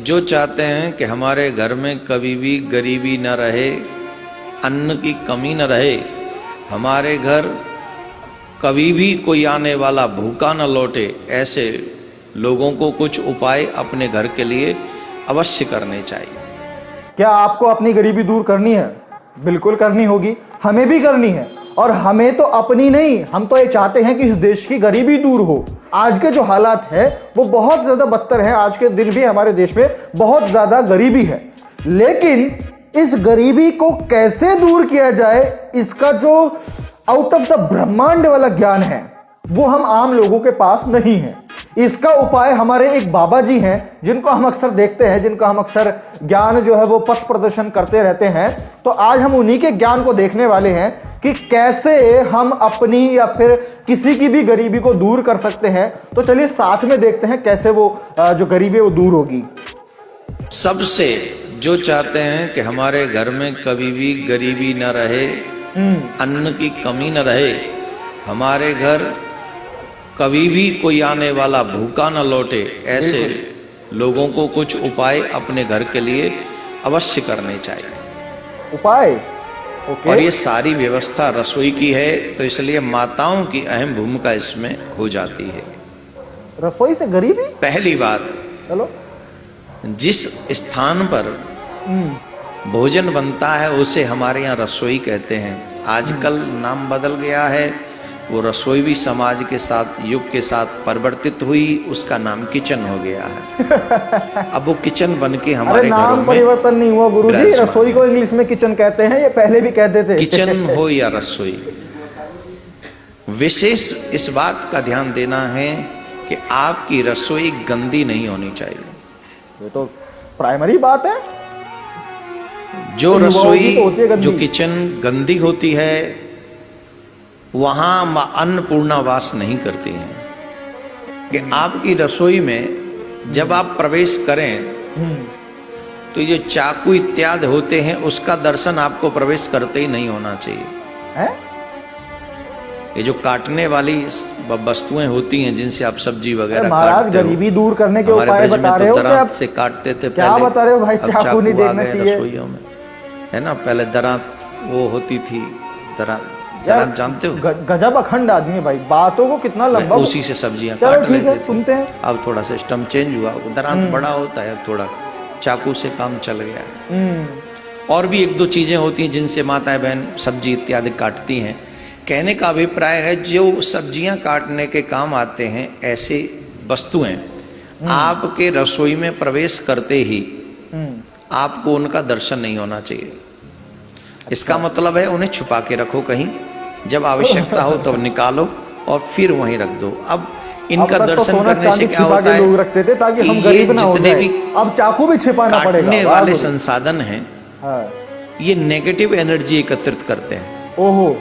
जो चाहते हैं कि हमारे घर में कभी भी गरीबी न रहे, अन्न की कमी न रहे, हमारे घर कभी भी कोई आने वाला भूखा न लौटे, ऐसे लोगों को कुछ उपाय अपने घर के लिए अवश्य करने चाहिए। क्या आपको अपनी गरीबी दूर करनी है? बिल्कुल करनी होगी, हमें भी करनी है। और हमें तो अपनी नहीं, हम तो ये चाहते हैं कि इस देश की गरीबी दूर हो। आज के जो हालात है वो बहुत ज्यादा बदतर है। आज के दिन भी हमारे देश में बहुत ज्यादा गरीबी है, लेकिन इस गरीबी को कैसे दूर किया जाए, इसका जो आउट ऑफ द ब्रह्मांड वाला ज्ञान है वो हम आम लोगों के पास नहीं है। इसका उपाय हमारे एक बाबा जी हैं, जिनको हम अक्सर देखते हैं, जिनका हम अक्सर ज्ञान जो है वो पथ प्रदर्शन करते रहते हैं। तो आज हम उन्हीं के ज्ञान को देखने वाले हैं कि कैसे हम अपनी या फिर किसी की भी गरीबी को दूर कर सकते हैं। तो चलिए साथ में देखते हैं कैसे वो जो गरीबी है वो दूर होगी। सबसे जो चाहते हैं कि हमारे घर में कभी भी गरीबी न रहे, अन्न की कमी न रहे, हमारे घर कभी भी कोई आने वाला भूखा न लौटे, ऐसे लोगों को कुछ उपाय अपने घर के लिए अवश्य करने चाहिए। उपाय ओके। और ये सारी व्यवस्था रसोई की है, तो इसलिए माताओं की अहम भूमिका इसमें हो जाती है। रसोई से गरीबी? पहली बात, चलो, जिस स्थान पर भोजन बनता है उसे हमारे यहाँ रसोई कहते हैं। आजकल नाम बदल गया है, वो रसोई भी समाज के साथ, युग के साथ परिवर्तित हुई, उसका नाम किचन हो गया है। अब वो किचन बन के हमारे घरों में नाम परिवर्तन नहीं हुआ गुरुजी, रसोई को इंग्लिश में किचन कहते हैं, ये पहले भी कहते थे। किचन हो या रसोई, विशेष इस बात का ध्यान देना है कि आपकी रसोई गंदी नहीं होनी चाहिए। ये तो प्राइमरी बात है। जो रसोई जो किचन गंदी होती है, वहां मां अन्नपूर्णा वास नहीं करती हैं। कि आपकी रसोई में जब आप प्रवेश करें तो ये चाकू इत्यादि होते हैं, उसका दर्शन आपको प्रवेश करते ही नहीं होना चाहिए है? ये जो काटने वाली वस्तुएं होती हैं जिनसे आप सब्जी वगैरह महाराज गरीबी दूर करने के उपाय बता रहे हो? दरात से काटते थे, क्या बता रहे हो भाई? चाकू नहीं देखना चाहिए रसोइयों में, है ना। पहले दरात वो होती थी, दरात जानते हो? गजब अखंड आदमी है भाई, बातों को कितना लंबा, उसी से सब्जियां काट लेते थे। सुनते हैं। अब थोड़ा सिस्टम चेंज हुआ, दरात बड़ा होता है, थोड़ा चाकू से काम चल गया है। और भी एक दो चीजें होती हैं जिनसे माताएं बहन सब्जी इत्यादि काटती हैं। कहने का अभिप्राय है, जो सब्जियां काटने के काम आते हैं, ऐसे वस्तुएं आपके रसोई में प्रवेश करते ही आपको उनका दर्शन नहीं होना चाहिए। इसका मतलब है उन्हें छुपा के रखो कहीं, जब आवश्यकता हो तब तो निकालो और फिर वहीं रख दो। अब इनका दर्शन करने से क्या होता है, लोग रखते थे ताकि हम गरीब ना हो जाए। अब चाकू भी छिपाना पड़ेगा। काटने वाले संसाधन हैं, ये नेगेटिव एनर्जी एकत्रित करते हैं। ओहो,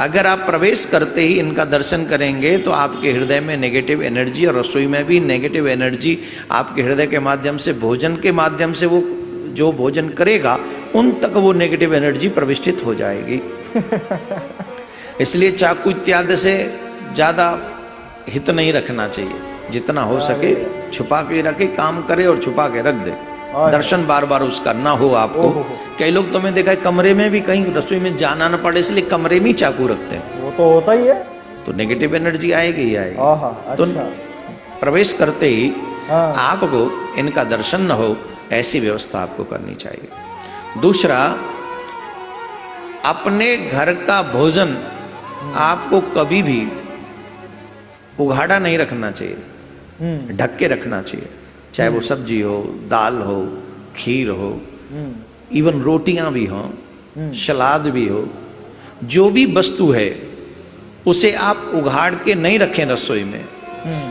अगर आप प्रवेश करते ही इनका दर्शन करेंगे तो आपके हृदय में नेगेटिव एनर्जी, और रसोई में भी नेगेटिव एनर्जी आपके हृदय के माध्यम से, भोजन के माध्यम से, वो जो भोजन करेगा उन तक वो नेगेटिव एनर्जी प्रविष्टित हो जाएगी। इसलिए चाकू इत्यादि से ज्यादा हित नहीं रखना चाहिए, जितना हो सके छुपा के रखे, काम करे और छुपा के रख दे, दर्शन बार बार उसका ना हो आपको। कई लोग तो मैं देखा है कमरे में भी, कहीं रसोई में जाना न पड़े इसलिए कमरे में चाकू रखते हैं। वो तो होता ही है, तो नेगेटिव एनर्जी आएगी ही आएगी। अच्छा। तो प्रवेश करते ही आपको इनका दर्शन न हो, ऐसी व्यवस्था आपको करनी चाहिए। दूसरा, अपने घर का भोजन आपको कभी भी उघाड़ा नहीं रखना चाहिए, ढक के रखना चाहिए। चाहे वो सब्जी हो, दाल हो, खीर हो, इवन रोटियां भी हो, सलाद भी हो, जो भी वस्तु है उसे आप उघाड़ के नहीं रखें रसोई में।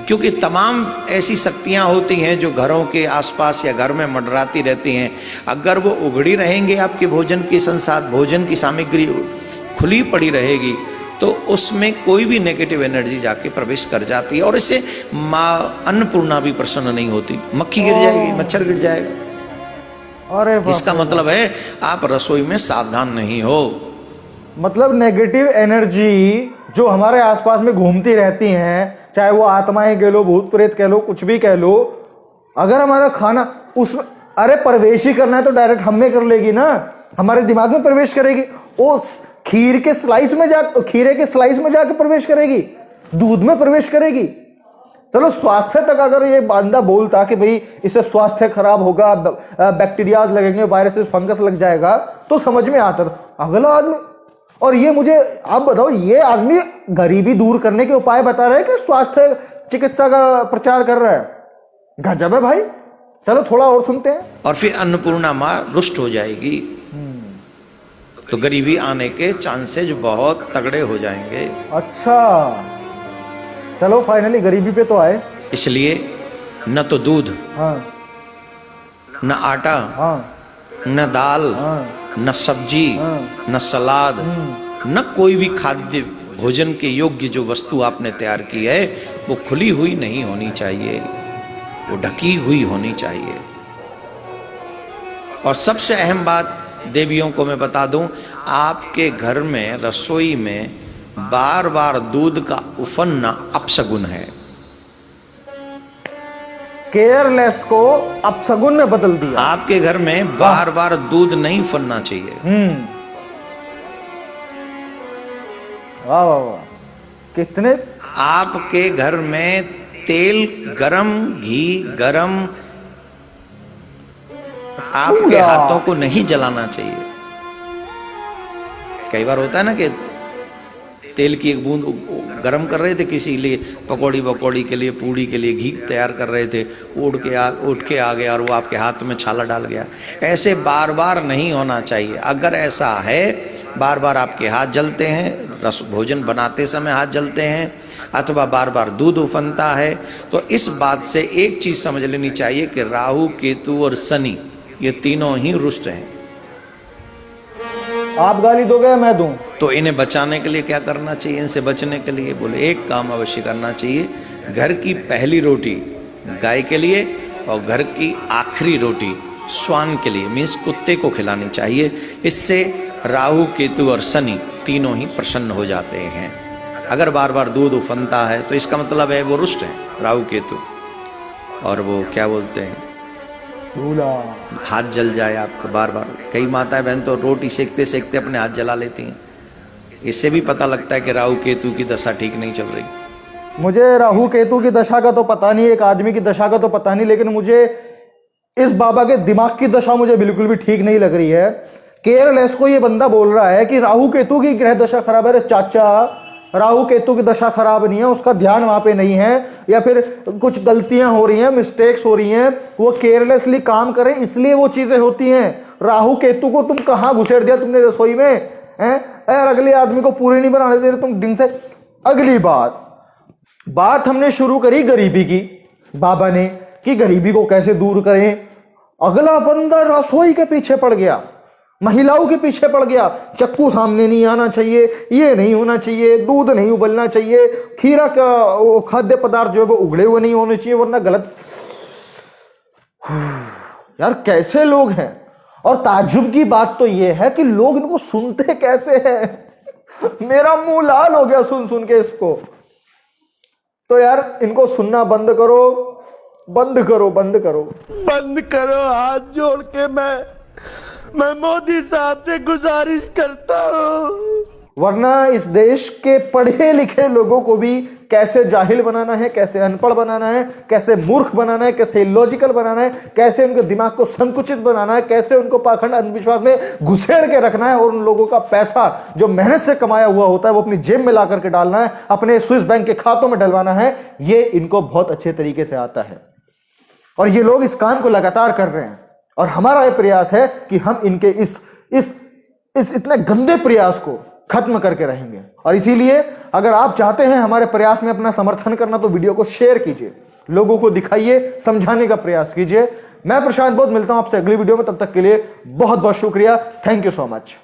क्योंकि तमाम ऐसी शक्तियां होती हैं जो घरों के आसपास या घर में मंडराती रहती हैं। अगर वो उघड़ी रहेंगे, आपके भोजन की भोजन की सामग्री खुली पड़ी रहेगी, तो उसमें कोई भी नेगेटिव एनर्जी जाके प्रवेश कर जाती है, और इससे माँ अन्नपूर्णा भी प्रसन्न नहीं होती, मक्खी गिर जाएगी, मच्छर गिर जाएगा। अरे इसका मतलब है आप रसोई में सावधान नहीं हो। मतलब नेगेटिव एनर्जी जो हमारे आसपास में घूमती रहती हैं, चाहे वो आत्माएं कह लो, भूत प्रेत कह लो, कुछ भी कह लो, अगर हमारा खाना, उसमें अरे प्रवेश ही करना है तो डायरेक्ट हम में कर लेगी ना, हमारे दिमाग में प्रवेश करेगी। वो खीरे के स्लाइस में जाके प्रवेश करेगी, दूध में प्रवेश करेगी। चलो स्वास्थ्य तक अगर ये बंदा बोलता कि भाई इससे स्वास्थ्य खराब होगा, बैक्टीरिया लगेंगे, वायरसेस, फंगस लग जाएगा, तो समझ में आता था। अगला आदमी, और ये मुझे आप बताओ, ये आदमी गरीबी दूर करने के उपाय बता रहा है कि स्वास्थ्य चिकित्सा का प्रचार कर रहा है? गजब है भाई। चलो थोड़ा और सुनते हैं। और फिर अन्नपूर्णा माँ रुष्ट हो जाएगी, तो गरीबी आने के चांसेज बहुत तगड़े हो जाएंगे। अच्छा चलो फाइनली गरीबी पे तो आए। इसलिए न तो दूध, हाँ न आटा, हाँ न दाल, हाँ न सब्जी, हाँ। न सलाद, न कोई भी खाद्य भोजन के योग्य जो वस्तु आपने तैयार की है वो खुली हुई नहीं होनी चाहिए, वो ढकी हुई होनी चाहिए। और सबसे अहम बात देवियों को मैं बता दूं, आपके घर में रसोई में बार बार दूध का उफनना अपशगुन है। केयरलेस को अपशगुन में बदल दिया। आपके घर में बार बार दूध नहीं उफनना चाहिए। वाह वाह वाह, कितने। आपके घर में तेल गरम, घी गरम, आपके हाथों को नहीं जलाना चाहिए। कई बार होता है ना कि तेल की एक बूंद गरम कर रहे थे किसी लिए, पकौड़ी के लिए, पूड़ी के लिए घी तैयार कर रहे थे, उठ के आ गया और वो आपके हाथ में छाला डाल गया। ऐसे बार बार नहीं होना चाहिए। अगर ऐसा है, बार बार आपके हाथ जलते हैं, भोजन बनाते समय हाथ जलते हैं, अथवा बार बार दूध उफनता है, तो इस बात से एक चीज समझ लेनी चाहिए कि राहु, केतु और शनि ये तीनों ही रुष्ट हैं। आप गाली दोगे या मैं दूं? तो इन्हें बचाने के लिए क्या करना चाहिए? इनसे बचने के लिए बोले एक काम अवश्य करना चाहिए, घर की पहली रोटी गाय के लिए और घर की आखिरी रोटी श्वान के लिए, मीन्स कुत्ते को खिलानी चाहिए। इससे राहु, केतु और शनि तीनों ही प्रसन्न हो जाते हैं। अगर बार बार दूध उफनता है तो इसका मतलब है वो रुष्ट है, राहु केतु। और वो क्या बोलते हैं, हाथ जल जाए आपको बार बार। कई माताएं बहन तो रोटी सेकते सेकते अपने हाथ जला लेती हैं। इससे भी पता लगता है कि राहु केतु की दशा ठीक नहीं चल रही। मुझे राहु केतु की दशा का तो पता नहीं, एक आदमी की दशा का तो पता नहीं, लेकिन मुझे इस बाबा के दिमाग की दशा मुझे बिल्कुल भी ठीक नहीं लग रही है। केयरलेस को ये बंदा बोल रहा है कि राहु केतु की ग्रह दशा खराब है। अरे चाचा, राहु केतु की दशा खराब नहीं है, उसका ध्यान वहां पे नहीं है, या फिर कुछ गलतियां हो रही हैं, मिस्टेक्स हो रही हैं, वो केयरलेसली काम करें इसलिए वो चीजें होती हैं। राहु केतु को तुम कहां घुसेड़ दिया तुमने रसोई में, हैं? यार अगले आदमी को पूरी नहीं बनाने दे रहे तुम दिन से। अगली बात हमने शुरू करी गरीबी की, बाबा ने, कि गरीबी को कैसे दूर करें। अगला बंदा रसोई के पीछे पड़ गया, महिलाओं के पीछे पड़ गया। चक्कू सामने नहीं आना चाहिए, ये नहीं होना चाहिए, दूध नहीं उबलना चाहिए, खीरा का खाद्य पदार्थ जो है वो उगले हुए नहीं होने चाहिए वरना गलत। यार कैसे लोग हैं। और ताज्जुब की बात तो ये है कि लोग इनको सुनते कैसे हैं। मेरा मुंह लाल हो गया सुन सुन के इसको। तो यार इनको सुनना बंद करो, बंद करो, बंद करो, बंद करो। हाथ जोड़ के मैं मोदी साहब से गुजारिश करता हूँ, वरना इस देश के पढ़े लिखे लोगों को भी कैसे जाहिल बनाना है, कैसे अनपढ़ बनाना है, कैसे मूर्ख बनाना है, कैसे इलॉजिकल बनाना है, कैसे उनके दिमाग को संकुचित बनाना है, कैसे उनको पाखंड अंधविश्वास में घुसेड़ के रखना है, और उन लोगों का पैसा जो मेहनत से कमाया हुआ होता है वो अपनी जेब में ला करके डालना है, अपने स्विस बैंक के खातों में डलवाना है। ये इनको बहुत अच्छे तरीके से आता है और ये लोग इस काम को लगातार कर रहे हैं। और हमारा यह प्रयास है कि हम इनके इस इतने गंदे प्रयास को खत्म करके रहेंगे। और इसीलिए अगर आप चाहते हैं हमारे प्रयास में अपना समर्थन करना तो वीडियो को शेयर कीजिए, लोगों को दिखाइए, समझाने का प्रयास कीजिए। मैं प्रशांत बहुत मिलता हूं आपसे अगली वीडियो में, तब तक के लिए बहुत बहुत शुक्रिया। Thank you so much.